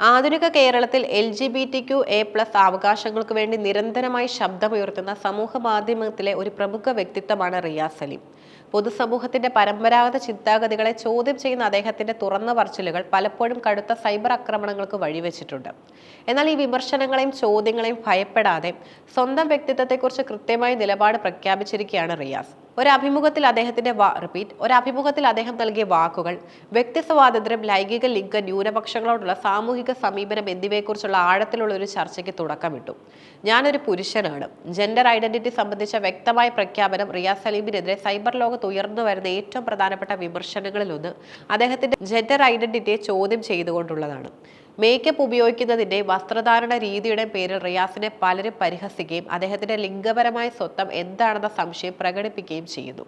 ആധുനിക കേരളത്തിൽ LGBTQA+ അവകാശങ്ങൾക്ക് വേണ്ടി നിരന്തരമായി ശബ്ദമുയർത്തുന്ന സമൂഹ മാധ്യമത്തിലെ ഒരു പ്രമുഖ വ്യക്തിത്വമാണ് റിയാസ് സലീം. പൊതുസമൂഹത്തിന്റെ പരമ്പരാഗത ചിന്താഗതികളെ ചോദ്യം ചെയ്യുന്ന അദ്ദേഹത്തിന്റെ തുറന്ന പറച്ചിലുകൾ പലപ്പോഴും കടുത്ത സൈബർ ആക്രമണങ്ങൾക്ക് വഴിവെച്ചിട്ടുണ്ട്. എന്നാൽ ഈ വിമർശനങ്ങളെയും ചോദ്യങ്ങളെയും ഭയപ്പെടാതെ സ്വന്തം വ്യക്തിത്വത്തെക്കുറിച്ച് കൃത്യമായി നിലപാട് പ്രഖ്യാപിച്ചിരിക്കുകയാണ് റിയാസ്. ഒരു അഭിമുഖത്തിൽ അദ്ദേഹം നൽകിയ വാക്കുകൾ വ്യക്തി സ്വാതന്ത്ര്യം, ലൈംഗിക ലിംഗ ന്യൂനപക്ഷങ്ങളോടുള്ള സാമൂഹിക സമീപനം എന്നിവയെക്കുറിച്ചുള്ള ആഴത്തിലുള്ള ഒരു ചർച്ചയ്ക്ക് തുടക്കമിട്ടു. ഞാനൊരു പുരുഷനാണ്. ജെൻഡർ ഐഡന്റിറ്റി സംബന്ധിച്ച വ്യക്തമായ പ്രഖ്യാപനം റിയാസ് സലീമിനെതിരെ സൈബർ ലോകത്ത് ഉയർന്നു വരുന്ന ഏറ്റവും പ്രധാനപ്പെട്ട വിമർശനങ്ങളിലൊന്ന് അദ്ദേഹത്തിന്റെ ജെൻഡർ ഐഡന്റിറ്റിയെ ചോദ്യം ചെയ്തുകൊണ്ടുള്ളതാണ്. മേക്കപ്പ് ഉപയോഗിക്കുന്നതിന്റെ വസ്ത്രധാരണ രീതിയുടെ പേരിൽ റിയാസിനെ പലരും പരിഹസിക്കുകയും അദ്ദേഹത്തിന്റെ ലിംഗപരമായ സ്വത്വം എന്താണെന്ന സംശയം പ്രകടിപ്പിക്കുകയും ചെയ്യുന്നു.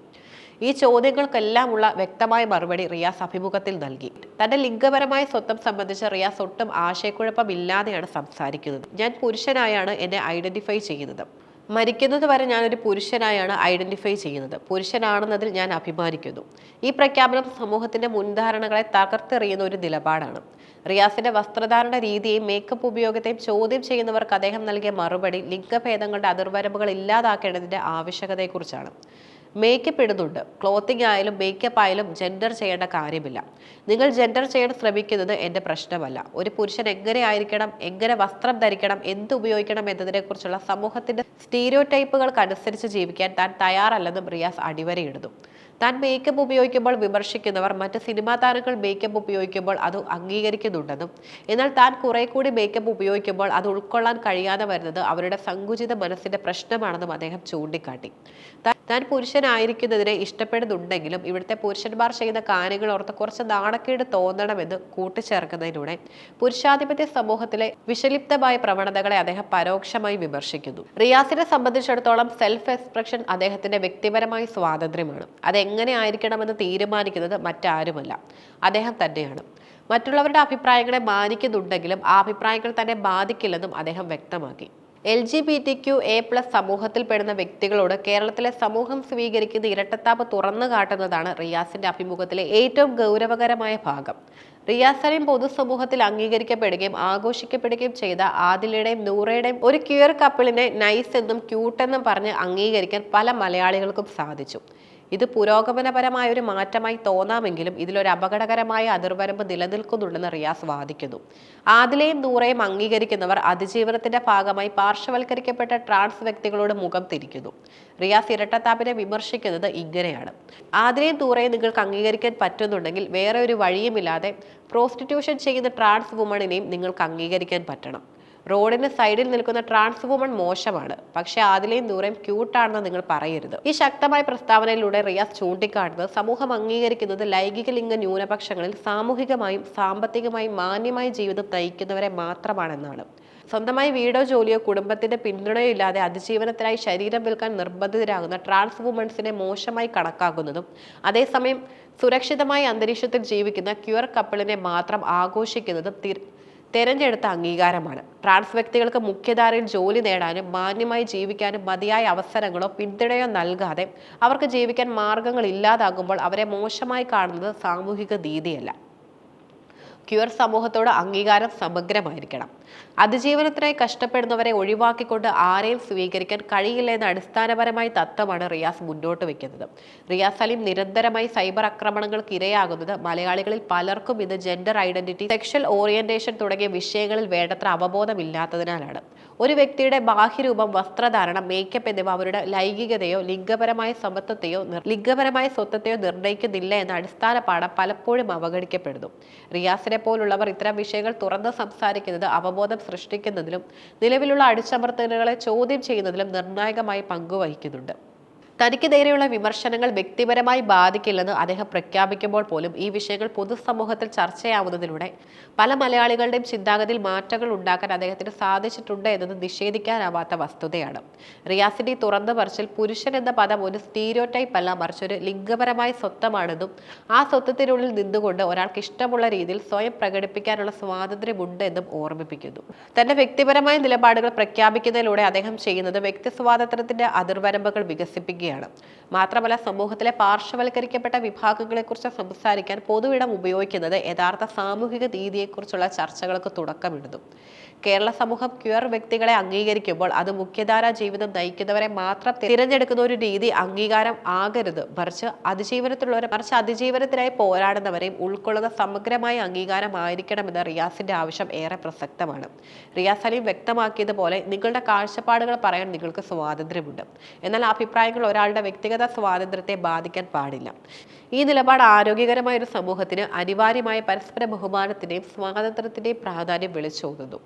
ഈ ചോദ്യങ്ങൾക്കെല്ലാമുള്ള വ്യക്തമായ മറുപടി റിയാസ് അഭിമുഖത്തിൽ നൽകി. തന്റെ ലിംഗപരമായ സ്വത്വം സംബന്ധിച്ച് റിയാസ് ഒട്ടും ആശയക്കുഴപ്പമില്ലാതെയാണ് സംസാരിക്കുന്നത്. ഞാൻ പുരുഷനായാണ് എന്നെ ഐഡന്റിഫൈ ചെയ്യുന്നത്. മരിക്കുന്നത് വരെ ഞാനൊരു പുരുഷനായാണ് ഐഡന്റിഫൈ ചെയ്യുന്നത്. പുരുഷനാണെന്നതിൽ ഞാൻ അഭിമാനിക്കുന്നു. ഈ പ്രഖ്യാപനം സമൂഹത്തിന്റെ മുൻധാരണകളെ തകർത്തെറിയുന്ന ഒരു നിലപാടാണ്. റിയാസിന്റെ വസ്ത്രധാരണ രീതിയെയും മേക്കപ്പ് ഉപയോഗത്തെയും ചോദ്യം ചെയ്യുന്നവർക്ക് അദ്ദേഹം നൽകിയ മറുപടി ലിംഗഭേദങ്ങളുടെ അതിർവരമ്പുകൾ ഇല്ലാതാക്കേണ്ടതിന്റെ ആവശ്യകതയെക്കുറിച്ചാണ്. മേക്കപ്പ് ഇടുന്നുണ്ട്. ക്ലോത്തിങ് ആയാലും മേക്കപ്പ് ആയാലും ജെൻഡർ ചെയ്യേണ്ട കാര്യമില്ല. നിങ്ങൾ ജെൻഡർ ചെയ്യാൻ ശ്രമിക്കുന്നത് എൻ്റെ പ്രശ്നമല്ല. ഒരു പുരുഷൻ എങ്ങനെ ആയിരിക്കണം, എങ്ങനെ വസ്ത്രം ധരിക്കണം, എന്ത് ഉപയോഗിക്കണം എന്നതിനെക്കുറിച്ചുള്ള സമൂഹത്തിന്റെ സ്റ്റീരിയോടൈപ്പുകൾക്കനുസരിച്ച് ജീവിക്കാൻ താൻ തയ്യാറല്ലെന്നും റിയാസ് അടിവരയിടുന്നു. താൻ മേക്കപ്പ് ഉപയോഗിക്കുമ്പോൾ വിമർശിക്കുന്നവർ മറ്റ് സിനിമാ താരങ്ങൾ മേക്കപ്പ് ഉപയോഗിക്കുമ്പോൾ അത് അംഗീകരിക്കുന്നുണ്ടെന്നും എന്നാൽ താൻ കുറെ കൂടി മേക്കപ്പ് ഉപയോഗിക്കുമ്പോൾ അത് ഉൾക്കൊള്ളാൻ കഴിയാതെ വരുന്നത് അവരുടെ സങ്കുചിത മനസ്സിന്റെ പ്രശ്നമാണെന്നും അദ്ദേഹം ചൂണ്ടിക്കാട്ടി. താൻ പുരുഷനായിരിക്കുന്നതിനെ ഇഷ്ടപ്പെടുന്നുണ്ടെങ്കിലും ഇവിടുത്തെ പുരുഷന്മാർ ചെയ്യുന്ന കാര്യങ്ങൾ ഓർത്ത് കുറച്ച് നാണക്കേട് തോന്നണമെന്ന് കൂട്ടിച്ചേർക്കുന്നതിലൂടെ പുരുഷാധിപത്യ സമൂഹത്തിലെ വിഷലിപ്തമായ പ്രവണതകളെ അദ്ദേഹം പരോക്ഷമായി വിമർശിക്കുന്നു. റിയാസിനെ സംബന്ധിച്ചിടത്തോളം സെൽഫ് എക്സ്പ്രഷൻ അദ്ദേഹത്തിന്റെ വ്യക്തിപരമായ സ്വാതന്ത്ര്യമാണ്. അതെങ്ങനെ ആയിരിക്കണമെന്ന് തീരുമാനിക്കുന്നത് മറ്റാരുമല്ല, അദ്ദേഹം തന്നെയാണ്. മറ്റുള്ളവരുടെ അഭിപ്രായങ്ങളെ മാനിക്കുന്നുണ്ടെങ്കിലും ആ അഭിപ്രായങ്ങൾ തന്നെ ബാധിക്കില്ലെന്നും അദ്ദേഹം വ്യക്തമാക്കി. LGBTQA+ സമൂഹത്തിൽപ്പെടുന്ന വ്യക്തികളോട് കേരളത്തിലെ സമൂഹം സ്വീകരിക്കുന്ന ഇരട്ടത്താപ്പ് തുറന്നു കാട്ടുന്നതാണ് റിയാസിന്റെ അഭിമുഖത്തിലെ ഏറ്റവും ഗൗരവകരമായ ഭാഗം. റിയാസ് സലീം പൊതുസമൂഹത്തിൽ അംഗീകരിക്കപ്പെടുകയും ആഘോഷിക്കപ്പെടുകയും ചെയ്ത ആദിലയുടെയും നൂറയുടെയും ഒരു ക്യൂർ കപ്പിളിനെ നൈസ് എന്നും ക്യൂട്ടെന്നും പറഞ്ഞ് അംഗീകരിക്കാൻ പല മലയാളികൾക്കും സാധിച്ചു. ഇത് പുരോഗമനപരമായ ഒരു മാറ്റമായി തോന്നാമെങ്കിലും ഇതിലൊരു അപകടകരമായ അതിർവരമ്പ് നിലനിൽക്കുന്നുണ്ടെന്ന് റിയാസ് വാദിക്കുന്നു. ആദിലയും നൂറയും അംഗീകരിക്കുന്നവർ അതിജീവനത്തിന്റെ ഭാഗമായി പാർശ്വവൽക്കരിക്കപ്പെട്ട ട്രാൻസ് വ്യക്തികളോട് മുഖം തിരിക്കുന്നു. റിയാസ് ഇരട്ടത്താപ്പിനെ വിമർശിക്കുന്നത് ഇങ്ങനെയാണ്: ആദിലയും നൂറയും നിങ്ങൾക്ക് അംഗീകരിക്കാൻ പറ്റുന്നുണ്ടെങ്കിൽ വേറെ ഒരു വഴിയുമില്ലാതെ പ്രോസ്റ്റിറ്റ്യൂഷൻ ചെയ്യുന്ന ട്രാൻസ് വുമണിനെയും നിങ്ങൾക്ക് അംഗീകരിക്കാൻ പറ്റണം. റോഡിന് സൈഡിൽ നിൽക്കുന്ന ട്രാൻസ് വുമൺ മോശമാണ്, പക്ഷെ ആദിലയും നൂറയും ക്യൂട്ടാണെന്ന് നിങ്ങൾ പറയരുത്. ഈ ശക്തമായ പ്രസ്താവനയിലൂടെ റിയാസ് ചൂണ്ടിക്കാട്ടുന്നത് സമൂഹം അംഗീകരിക്കുന്നത് ലൈംഗിക ലിംഗ ന്യൂനപക്ഷങ്ങളിൽ സാമൂഹികമായും സാമ്പത്തികമായും മാന്യമായ ജീവിതം നയിക്കുന്നവരെ മാത്രമാണെന്നാണ്. സ്വന്തമായി വീടോ ജോലിയോ കുടുംബത്തിന്റെ പിന്തുണയോ ഇല്ലാതെ അതിജീവനത്തിനായി ശരീരം വിൽക്കാൻ നിർബന്ധിതരാകുന്ന ട്രാൻസ് വുമൺസിനെ മോശമായി കണക്കാക്കുന്നതും അതേസമയം സുരക്ഷിതമായ അന്തരീക്ഷത്തിൽ ജീവിക്കുന്ന ക്യൂർ കപ്പിളിനെ മാത്രം ആഘോഷിക്കുന്നതും തെരഞ്ഞെടുത്ത അംഗീകാരമാണ്. ട്രാൻസ് വ്യക്തികൾക്ക് മുഖ്യധാരയിൽ ജോലി നേടാനും മാന്യമായി ജീവിക്കാനും മതിയായ അവസരങ്ങളോ പിന്തുണയോ നൽകാതെ അവർക്ക് ജീവിക്കാൻ മാർഗങ്ങൾ ഇല്ലാതാകുമ്പോൾ അവരെ മോശമായി കാണുന്നത് സാമൂഹിക നീതിയല്ല. ക്യൂർ സമൂഹത്തോട് അംഗീകാരം സമഗ്രമായിരിക്കണം. അതിജീവനത്തിനായി കഷ്ടപ്പെടുന്നവരെ ഒഴിവാക്കിക്കൊണ്ട് ആരെയും സ്വീകരിക്കാൻ കഴിയില്ല എന്ന അടിസ്ഥാനപരമായ തത്വമാണ് റിയാസ് മുന്നോട്ട് വെക്കുന്നത്. റിയാസ് സലീം നിരന്തരമായി സൈബർ ആക്രമണങ്ങൾക്ക് ഇരയാകുന്നത് മലയാളികളിൽ പലർക്കും ഇത് ജെൻഡർ ഐഡന്റിറ്റി, സെക്ഷൽ ഓറിയന്റേഷൻ തുടങ്ങിയ വിഷയങ്ങളിൽ വേണ്ടത്ര അവബോധമില്ലാത്തതിനാലാണ്. ഒരു വ്യക്തിയുടെ ബാഹ്യരൂപം, വസ്ത്രധാരണം, മേക്കപ്പ് എന്നിവ അവരുടെ ലൈംഗികതയോ ലിംഗപരമായ സ്വത്വത്തെയോ നിർണ്ണയിക്കുന്നില്ല എന്ന അടിസ്ഥാന പാഠം പലപ്പോഴും അവഗണിക്കപ്പെടുന്നു. റിയാസിനെ പോലുള്ളവർ ഇത്തരം വിഷയങ്ങൾ തുറന്ന് സംസാരിക്കുന്നത് അവബോധം സൃഷ്ടിക്കുന്നതിലും നിലവിലുള്ള അടിച്ചമർത്തലുകളെ ചോദ്യം ചെയ്യുന്നതിലും നിർണായകമായി പങ്കുവഹിക്കുന്നുണ്ട്. തനിക്ക് നേരെയുള്ള വിമർശനങ്ങൾ വ്യക്തിപരമായി ബാധിക്കില്ലെന്ന് അദ്ദേഹം പ്രഖ്യാപിക്കുമ്പോൾ പോലും ഈ വിഷയങ്ങൾ പൊതുസമൂഹത്തിൽ ചർച്ചയാവുന്നതിലൂടെ പല മലയാളികളുടെയും ചിന്താഗതിയിൽ മാറ്റങ്ങൾ ഉണ്ടാക്കാൻ അദ്ദേഹത്തിന് സാധിച്ചിട്ടുണ്ട് എന്നത് നിഷേധിക്കാനാവാത്ത വസ്തുതയാണ്. റിയാസിന്റെ തുറന്ന പറച്ചിൽ പുരുഷൻ എന്ന പദം ഒരു സ്റ്റീരിയോടൈപ്പ് അല്ല, മറിച്ചൊരു ലിംഗപരമായ സ്വത്വമാണെന്നും ആ സ്വത്വത്തിനുള്ളിൽ നിന്നുകൊണ്ട് ഒരാൾക്ക് ഇഷ്ടമുള്ള രീതിയിൽ സ്വയം പ്രകടിപ്പിക്കാനുള്ള സ്വാതന്ത്ര്യമുണ്ട് എന്നും ഓർമ്മിപ്പിക്കുന്നു. തന്റെ വ്യക്തിപരമായ നിലപാടുകൾ പ്രഖ്യാപിക്കുന്നതിലൂടെ അദ്ദേഹം ചെയ്യുന്നത് വ്യക്തി സ്വാതന്ത്ര്യത്തിന്റെ അതിർവരമ്പുകൾ വികസിപ്പിക്കുക കുറയുകയാണ്. മാത്രമല്ല, സമൂഹത്തിലെ പാർശ്വവൽക്കരിക്കപ്പെട്ട വിഭാഗങ്ങളെക്കുറിച്ച് സംസാരിക്കാൻ പൊതുവിടം ഉപയോഗിക്കുന്നത് യഥാർത്ഥ സാമൂഹിക നീതിയെക്കുറിച്ചുള്ള ചർച്ചകൾക്ക് തുടക്കമിടുന്നു. കേരള സമൂഹം ക്യൂർ വ്യക്തികളെ അംഗീകരിക്കുമ്പോൾ അത് മുഖ്യധാരാ ജീവിതം നയിക്കുന്നവരെ മാത്രം തിരഞ്ഞെടുക്കുന്ന ഒരു രീതി അംഗീകാരം ആകരുത്, മറിച്ച് അതിജീവനത്തിനായി പോരാടുന്നവരെയും ഉൾക്കൊള്ളുന്ന സമഗ്രമായ അംഗീകാരമായിരിക്കണമെന്ന റിയാസിന്റെ ആവശ്യം ഏറെ പ്രസക്തമാണ്. റിയാസ് അലി വ്യക്തമാക്കിയതുപോലെ, നിങ്ങളുടെ കാഴ്ചപ്പാടുകൾ പറയാൻ നിങ്ങൾക്ക് സ്വാതന്ത്ര്യമുണ്ട്. എന്നാൽ അഭിപ്രായങ്ങൾ ഒരാളുടെ വ്യക്തിഗത സ്വാതന്ത്ര്യത്തെ ബാധിക്കാൻ പാടില്ല. ഈ നിലപാട് ആരോഗ്യകരമായ ഒരു സമൂഹത്തിന് അനിവാര്യമായ പരസ്പര ബഹുമാനത്തിന്റെയും സ്വാതന്ത്ര്യത്തിന്റെയും പ്രാധാന്യം വിളിച്ചോതുന്നു.